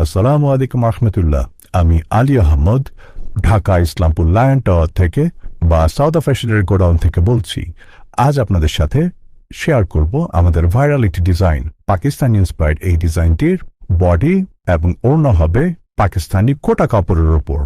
আসসালামু আলাইকুম রহমতুল্লাহ। আমি আলী আহমদ, ঢাকা ইসলামপুর লায়ন টাওয়ার থেকে বা সাউথ ফ্যাশনের গোডাউন থেকে বলছি। আজ আপনাদের সাথে শেয়ার করব আমাদের ভাইরাল একটি ডিজাইন। পাকিস্তানি ইন্সপায়ার্ড এই ডিজাইনটির বডি এবং ওড়না হবে পাকিস্তানি কোটা কাপড়ের ওপর,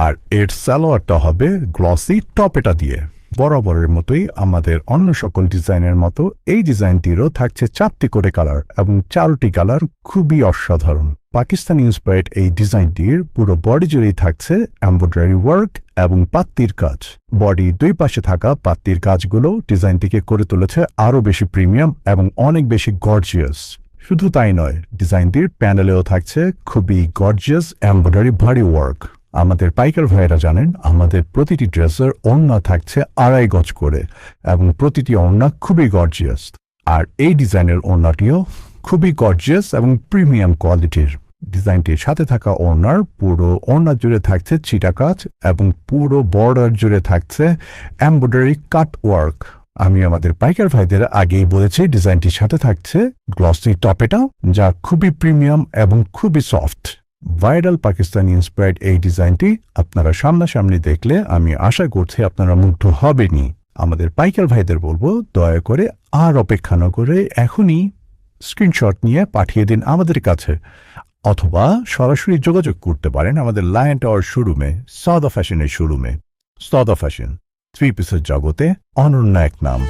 আর এর সালোয়ারটা হবে গ্লসি টপেটা দিয়ে। বরাবরের মতোই আমাদের অন্য সকল ডিজাইনের মতো এই ডিজাইনটিরও থাকছে 4টি করে কালার এবং 4টি কালার খুবই অসাধারণ। পাকিস্তানি ইন্সপায়ার্ড এই ডিজাইনটির পুরো বডি জুড়েই থাকছে এমব্রয়ডারি ওয়ার্ক এবং পাত্তির কাজ। বডি দুই পাশে থাকা পাত্তির কাজগুলো ডিজাইনটিকে করে তুলেছে আরও বেশি প্রিমিয়াম এবং অনেক বেশি গর্জিয়াস। শুধু তাই নয়, ডিজাইনটির প্যানেলেও থাকছে খুবই গর্জিয়াস এমব্রয়ডারি ভারী ওয়ার্ক। আমাদের পাইকার ভাইয়েরা জানেন আমাদের প্রতিটি ড্রেসের ওড়না থাকছে 2.5 গজ করে এবং প্রতিটি ওড়না খুবই গর্জিয়াস। আর এই ডিজাইনের ওড়নাটিও খুবই গর্জিয়াস এবং প্রিমিয়াম কোয়ালিটির। ডিজাইনটির সাথে থাকা ওড়নার পুরো ওড়না জুড়ে থাকছে চিটা কাজ এবং পুরো বর্ডার জুড়ে থাকছে এমব্রয়ডারি কাট ওয়ার্ক। আমি আমাদের পাইকার ভাইদের আগেই বলেছি ডিজাইনটির সাথে থাকছে গ্লসি টপেটা, যা খুবই প্রিমিয়াম এবং খুবই সফট। ভাইরাল পাকিস্তানি ইন্সপায়ার্ড এই ডিজাইনটি আপনারা সামনাসামনি দেখলে আমি আশা করছি আপনারা মুগ্ধ হবেনই। আমাদের পাইকার ভাইদের বলবো, দয়া করে আর অপেক্ষা না করে এখনই স্ক্রিনশট নিয়ে পাঠিয়ে দিন আমাদের কাছে, অথবা সরাসরি যোগাযোগ করতে পারেন আমাদের লায়ন টাওয়ার শোরুমে, সাউথ ফ্যাশনের শোরুমে। সাউথ ফ্যাশন, 3 পিসের জগতে অনন্য এক নাম।